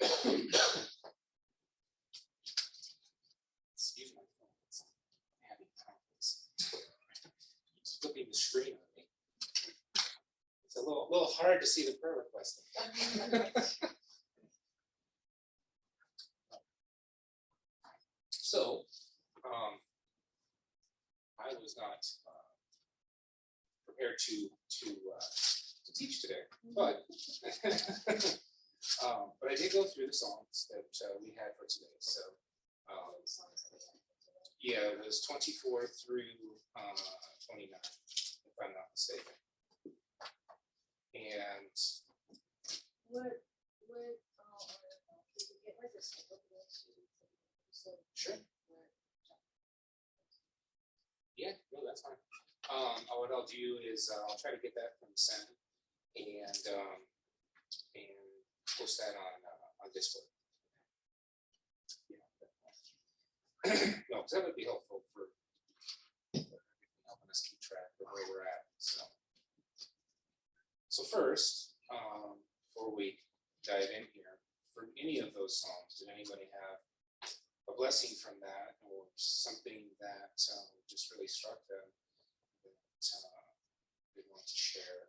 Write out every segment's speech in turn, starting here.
Excuse my phone. It's having problems. It's flipping the screen on me. It's a little hard to see the prayer request. So, I was not prepared to teach today, but but I did go through the songs that we had for today. So, yeah, it was 24 through 29, if I'm not mistaken. And sure. Yeah, no, that's fine. What I'll do is I'll try to get that from Sen and post that on Discord. Yeah. No, because that would be helpful for helping us keep track of where we're at. So first, before we dive in here, for any of those songs, did anybody have a blessing from that, or something that just really struck them that they want to share?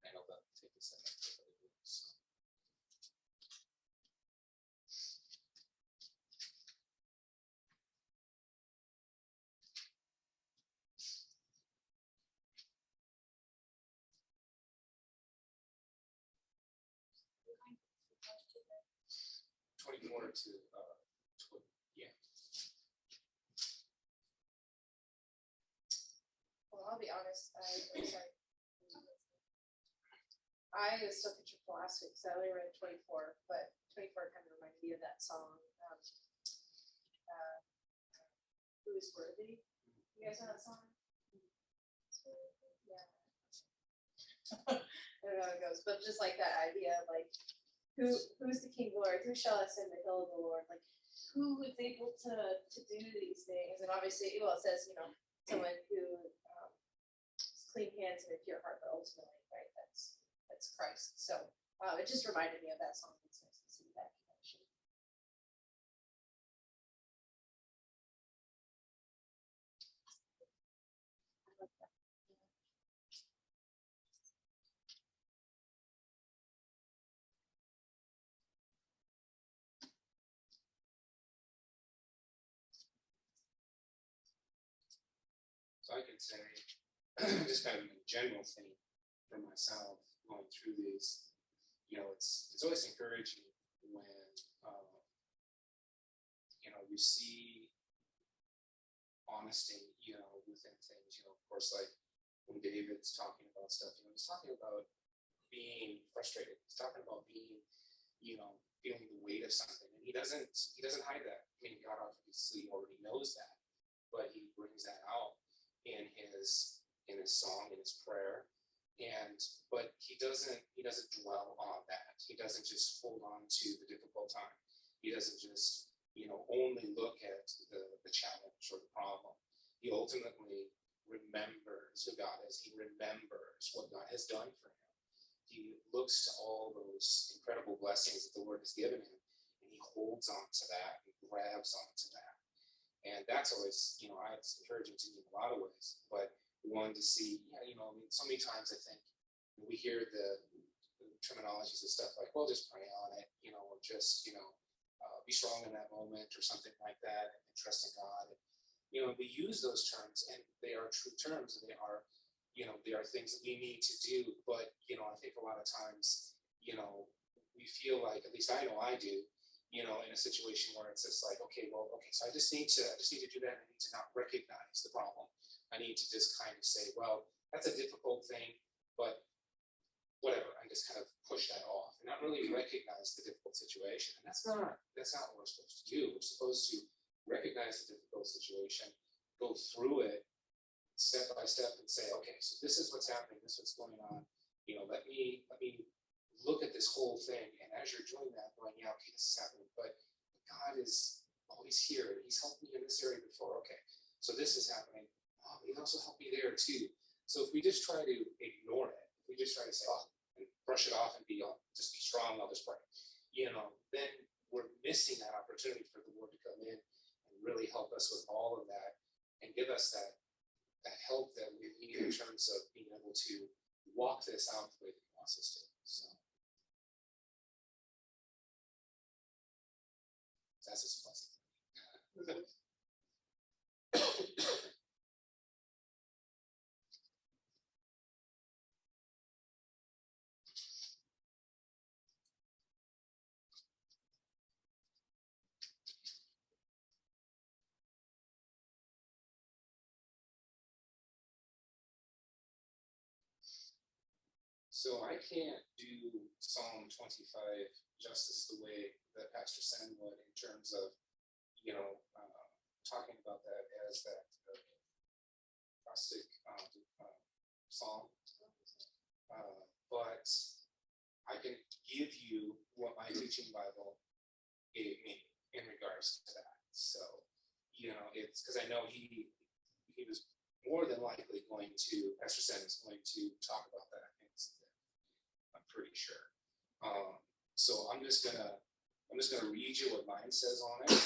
I know that'll take a second. So. 24 to yeah. Well, I'll be honest. I was still teaching for last week, so I only read 24. But 24 kind of reminded me of that song. Who is worthy? You guys know that song? Yeah. I don't know how it goes, but just like that idea of like, who's the King of Glory? Who shall ascend the hill of the Lord? Like, who is able to do these things? And obviously, well, it says, someone who clean hands and a pure heart, but ultimately, right? That's Christ. So it just reminded me of that song. It's nice to see that connection. So I could say, just kind of a general thing for myself going through these, it's always encouraging when, you see honesty, within things, of course, like when David's talking about stuff, he's talking about being frustrated. He's talking about being, feeling the weight of something, and he doesn't hide that. I mean, God obviously already knows that, but he brings that out in his song, in his prayer, but he doesn't dwell on that. He doesn't just hold on to the difficult time. He doesn't just only look at the challenge or the problem. He ultimately remembers who God is. He remembers what God has done for him. He looks to all those incredible blessings that the Lord has given him, and he holds on to that and grabs onto that. And that's always, it's encouraging to me in a lot of ways. But one to see, so many times I think we hear the terminologies and stuff like, well, just pray on it, or just, be strong in that moment or something like that, and trust in God. And, we use those terms, and they are true terms, and they are things that we need to do. But, I think a lot of times, we feel like, at least I know I do, in a situation where it's just like, okay, so I just need to do that. I need to not recognize the problem. I need to just kind of say, well, that's a difficult thing, but whatever. I just kind of push that off and not really recognize the difficult situation. And that's not what we're supposed to do. We're supposed to recognize the difficult situation, go through it step by step, and say, okay, so this is what's happening. This is what's going on. Let me look at this whole thing. And as you're doing that, going, yeah, okay, this is happening, but God is always here. He's helped me in this area before. Okay, So this is happening. Oh, he also helped me there too. So if we just try to ignore it, if we just try to say, oh, and brush it off and just be strong, I'll just pray, then we're missing that opportunity for the Lord to come in and really help us with all of that and give us that help that we need in terms of being able to walk this out the way that He wants us to. So that's His blessing. So I can't do Psalm 25 justice the way that Pastor Sen would in terms of, talking about that as that acrostic psalm. But I can give you what my teaching Bible gave me in regards to that. So, it's because I know he was more than likely going to, Pastor Sen is going to talk about that. I'm pretty sure. So I'm just gonna read you what mine says on it,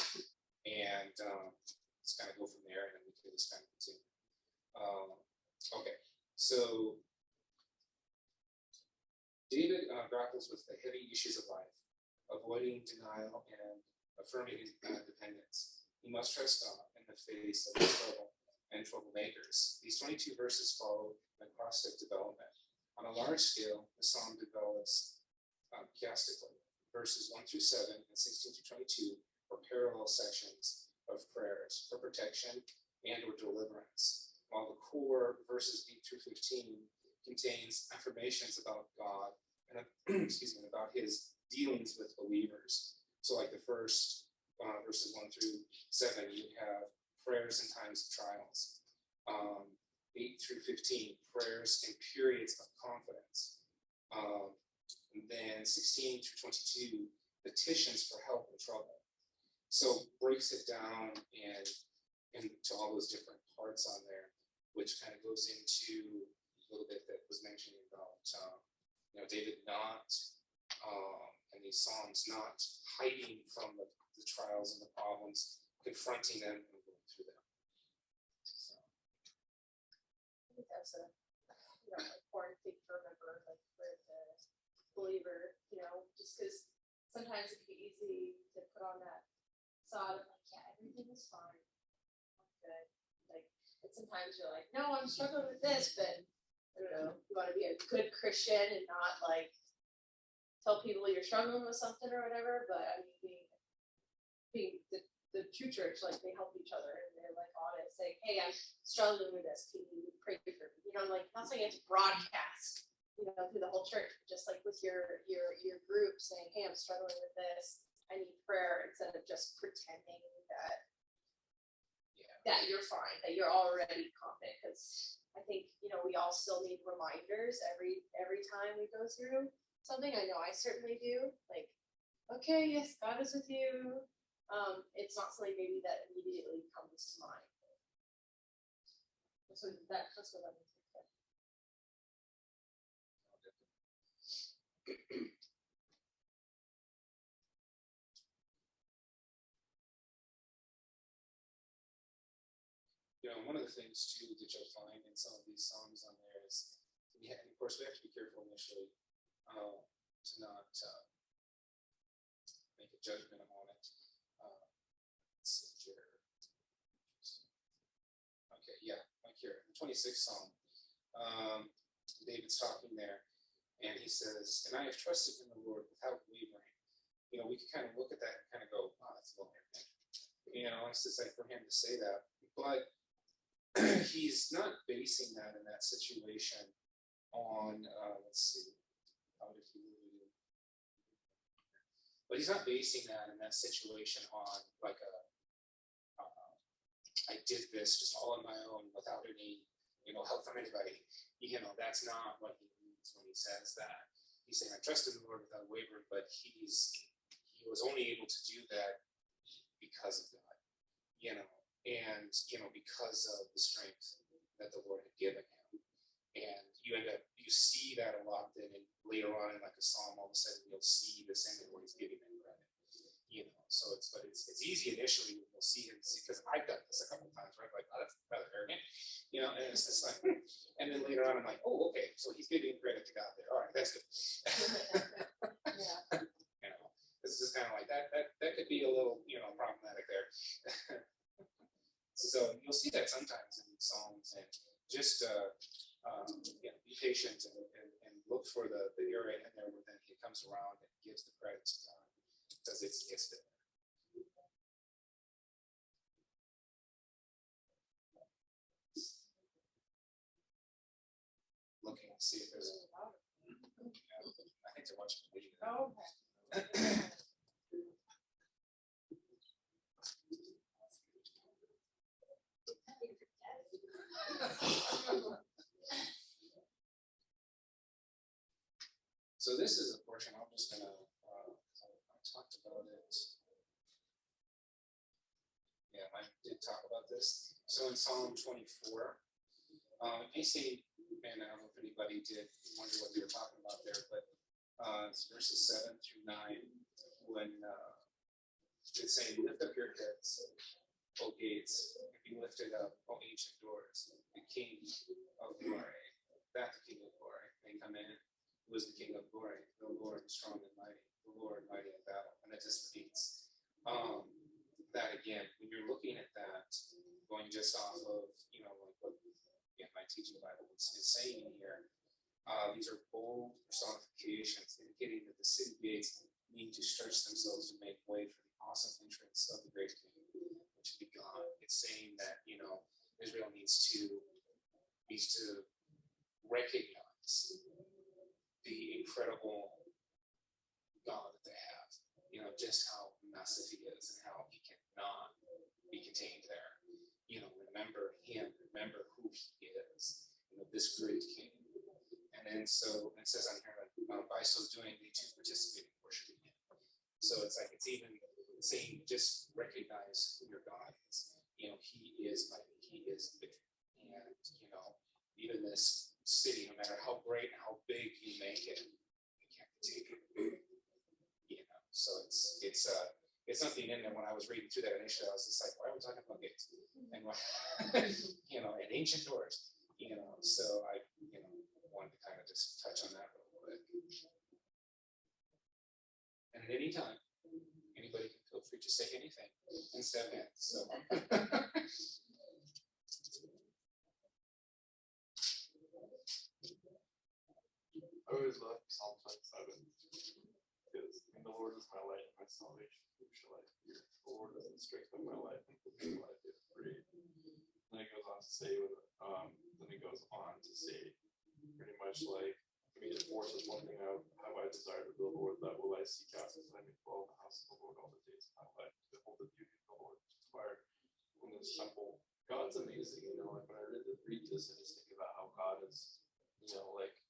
and let's kind of go from there, and then we can just kind of continue. Okay, so David grapples with the heavy issues of life, avoiding denial and affirming his dependence. He must trust God in the face of his trouble and troublemakers. These 22 verses follow an acrostic development. On a large scale, the psalm develops chiastically. Verses 1 through 7 and 16 through 22 are parallel sections of prayers for protection and or deliverance, while the core, verses 8 through 15, contains affirmations about God and about His dealings with believers. So like the first verses 1 through 7, you have prayers in times of trials. 8 through 15, prayers in periods of confidence. And then 16 through 22, petitions for help in trouble. So breaks it down and to all those different parts on there, which kind of goes into a little bit that was mentioned about, David not, and these Psalms not hiding from the trials and the problems, confronting them and going through them. So. I think that's a important thing to remember, like for the believer, just because sometimes it can be easy to put on that side of like, yeah, everything is fine, I'm good. Like, and sometimes you're like, no, I'm struggling with this, but I don't know, you want to be a good Christian and not like tell people you're struggling with something or whatever. But I mean, being the true church, like they help each other and they're like honest, saying, hey, I'm struggling with this, can you pray for me? Like not saying it's broadcast, through the whole church, but just like with your group saying, hey, I'm struggling with this, I need prayer, instead of just pretending that you're fine, that you're already confident. Because I think we all still need reminders every time we go through something. I know I certainly do. Like, okay, yes, God is with you. It's not something maybe that immediately comes to mind. So that's what I'm thinking. One of the things too that you'll find in some of these songs on there is, and of course we have to be careful initially to not make a judgment on it. Let's see here. Okay, yeah, like here, the 26th Psalm. David's talking there, and he says, "And I have trusted in the Lord without wavering." We can kind of look at that and kind of go, "Oh, that's a little arrogant." It's just like for him to say that, but he's not basing that in that situation on, let's see, how did he really, but he's not basing that in that situation on like I did this just all on my own without any, help from anybody. That's not what he means when he says that. He's saying, I trust in the Lord without wavering, but he was only able to do that because of God. and because of the strength that the Lord had given him. And you see that a lot then, and later on in like a psalm, all of a sudden you'll see the same where he's giving him credit. So it's easy initially when you'll see him, because I've done this a couple of times, right? Like, oh, that's rather arrogant, and it's just like, and then later on I'm like, oh, okay, so he's giving credit to God there. All right, that's good. Yeah. This is kind of like that could be a little, problematic there. So you'll see that sometimes in Psalms, and just be patient and look for the area in there where then he comes around and gives the credit to God, because it's there. Looking to see if there's I think they're watching the video. Oh, okay. So this is a portion I'm just gonna I talked about it. Yeah, I did talk about this. So in Psalm 24, it may seem, and I don't know if anybody did wonder what they were talking about there, but it's verses 7 through 9, when it's saying, "Lift up your heads, O gates, and be lifted up, O ancient doors, the King of glory, that the King of glory may come in, who is the King of glory, the Lord strong and mighty, the Lord mighty in battle." And it just repeats that again. When you're looking at that, going just off of, like what my teaching Bible is saying here, these are bold personifications indicating that the city gates need to stretch themselves to make way for the awesome entrance of the great King, which will be gone. It's saying that, Israel needs to recognize the incredible God that they have, just how massive he is and how he cannot be contained there. Remember him, remember who he is, this great King. And then so it says on here, by so doing, they too participate in worshiping him. So it's like, it's even saying, just recognize who your God is. He is mighty, he is big. And, even this city, no matter how great and how big you make it, you can't take it. So it's something in there. When I was reading through that initially, I was just like, why are we talking about gates? And what, and ancient doors, so I, wanted to kind of just touch on that real quick. And at any time, anybody can feel free to say anything and step in. So. I always love Psalm 27 because the Lord is my light and my salvation. Who shall I fear? The Lord is the strength of my life, and who shall I be afraid? Then it goes on to say, pretty much like, it forces one thing out. Have I desired of the Lord, that will I seek out, that I may dwell in the house of the Lord all the days of my life, to behold the beauty of the Lord, to inquire in His temple. God's amazing, like when I read this, I just think about how God is,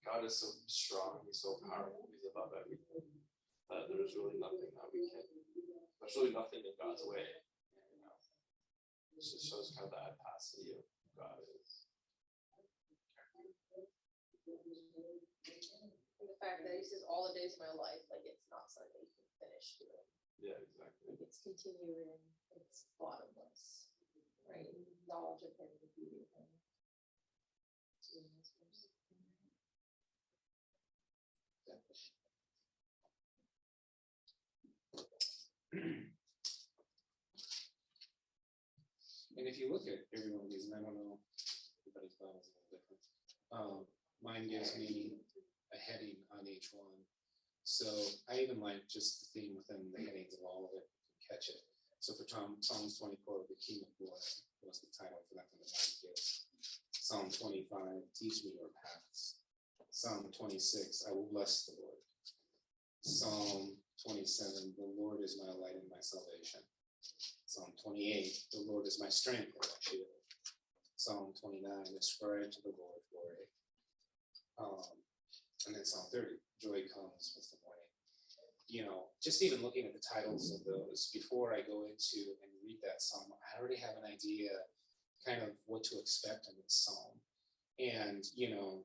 God is so strong, He's so powerful, He's above everything, that there's really nothing that we can, there's really nothing in God's way. It just shows kind of the capacity of who God is. And the fact that he says all the days of my life, like it's not something you can finish doing. Yeah, exactly. Like it's continuing, it's bottomless, right? Knowledge of him, the beauty of him. And if you look at every one of these, and I don't know, everybody's Bible is a little different. Mine gives me a heading on each one. So I even like just the theme within the headings of all of it, catch it. So for Psalms 24, the King of Glory was the title for that one that mine gives. Psalm 25, teach me your paths. Psalm 26, I will bless the Lord. Psalm 27, the Lord is my light and my salvation. Psalm 28, the Lord is my strength and my shield. Psalm 29, ascribe to the Lord glory. And then Psalm 30, joy comes with the morning. you know, just even looking at the titles of those before I go into and read that psalm, I already have an idea kind of what to expect in this psalm. And, you know,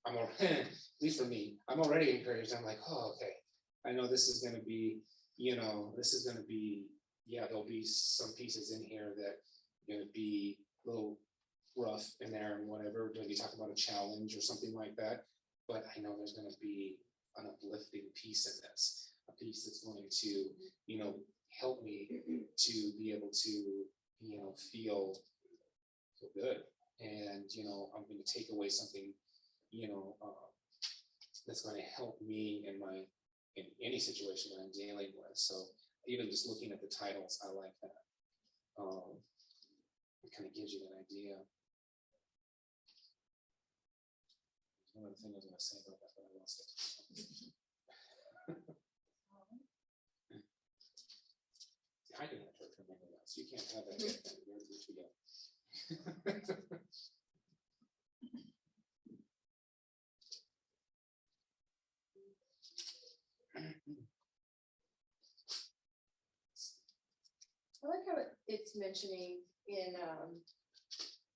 I'm already, at least for me, I'm already encouraged. I'm like, oh, okay, I know this is going to be, you know, yeah, there'll be some pieces in here that are going to be a little rough in there and whatever, maybe talk about a challenge or something like that. But I know there's going to be an uplifting piece in this, a piece that's going to, you know, help me to be able to, you know, feel good. And, you know, I'm going to take away something, you know, that's going to help me in any situation that I'm dealing with. So even just looking at the titles, I like that. It kind of gives you an idea. One other thing I was going to say about that, but I lost it. I didn't have to remember that, so you can't have that. You're too young. I like how it's mentioning in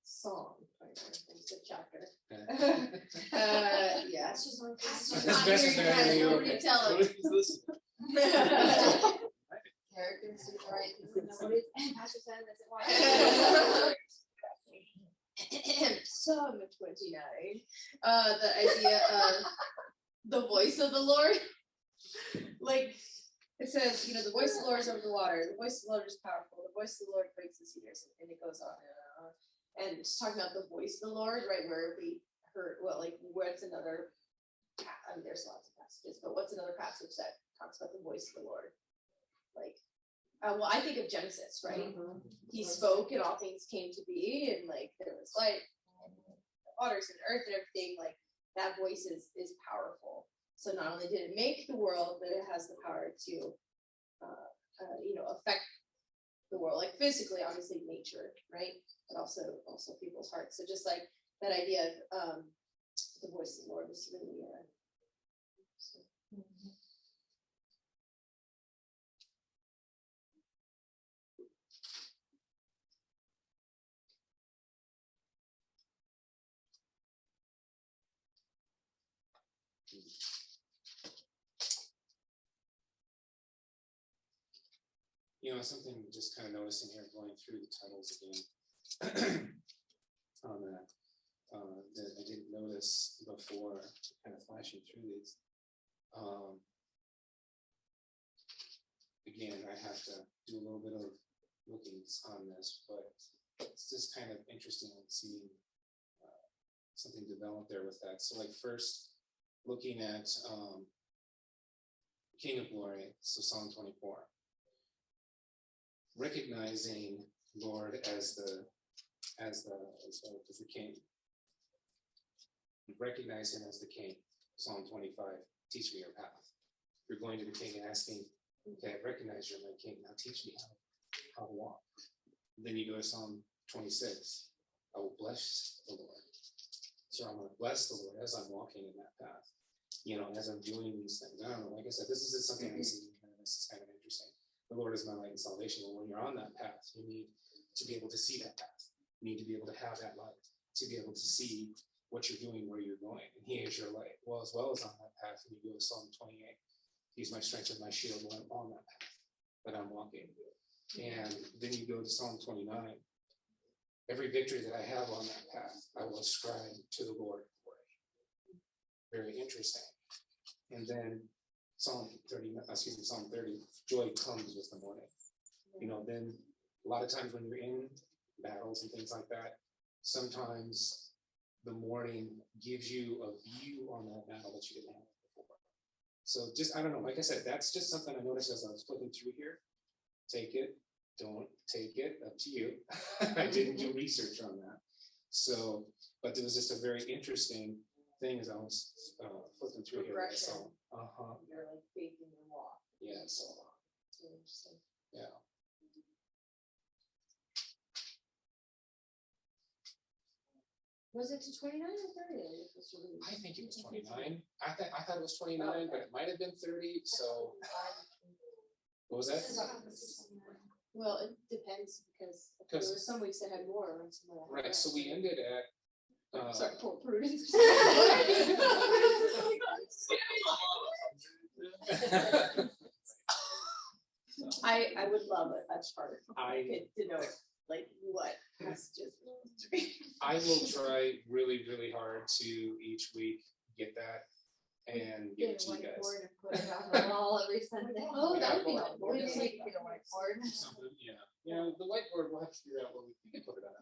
Psalm, it's a chapter. Yeah, it's just one. Pastor's not here, you guys, nobody tell him. Characters do the right thing. Nobody, Pastor said this. Psalm 29. The idea of the voice of the Lord. Like, it says, you know, the voice of the Lord is over the water. The voice of the Lord is powerful. The voice of the Lord breaks the cedars, and it goes on and on. And it's talking about the voice of the Lord, right? Where we heard, well, like, what's another? I mean, there's lots of passages, but what's another passage that talks about the voice of the Lord? Like, well, I think of Genesis, right? Mm-hmm. He spoke, and all things came to be, and like there was light, and the waters and earth and everything. Like that voice is powerful. So not only did it make the world, but it has the power to, you know, affect the world, like physically, obviously nature, right? But also people's hearts. So just like that idea of the voice of the Lord is really, so. You know, something just kind of noticing here, going through the titles again on that I didn't notice before, kind of flashing through these. Again, I have to do a little bit of looking on this, but it's just kind of interesting seeing something develop there with that. So like first, looking at King of Glory, so Psalm 24. Recognizing Lord as the king. Recognize him as the king. Psalm 25. Teach me your path. You're going to the king and asking, okay, I recognize you're my king. Now teach me how to walk. Then you go to Psalm 26. I will bless the Lord. So I'm going to bless the Lord as I'm walking in that path. You know, as I'm doing these things. I don't know. Like I said, this is something I see. This is kind of interesting. The Lord is my light and salvation. Well, when you're on that path, you need to be able to see that path. You need to be able to have that light, to be able to see what you're doing, where you're going. And he is your light. Well as on that path, and you go to Psalm 28. He's my strength and my shield when I'm on that path that I'm walking. And then you go to Psalm 29. Every victory that I have on that path, I will ascribe to the Lord for it. Very interesting. And then Psalm 30, joy comes with the morning. You know, then a lot of times when you're in battles and things like that, sometimes the morning gives you a view on that battle that you didn't have before. So just, I don't know, like I said, that's just something I noticed as I was flipping through here. Take it, don't take it, up to you. I didn't do research on that. So, but it was just a very interesting thing as I was flipping through here. You're like faith in your walk. Yes. It's really interesting. Yeah. Was it to 29 or 30? I think it was 29. I thought it was 29, but it might have been 30. So what was that? Well, it depends because there were some weeks that had more and some that had Right. less. So we ended at. Sorry, poor Prudence. I would love a chart to know like what messages. I will try really, really hard to each week get that and give it to you guys. Whiteboard and put it on the wall every Sunday. Oh, that would be Yeah, helpful. We yeah. just like to get a whiteboard. Something, yeah. You know, the whiteboard, we'll have to figure out what we can put it on.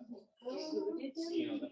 Oh, You know,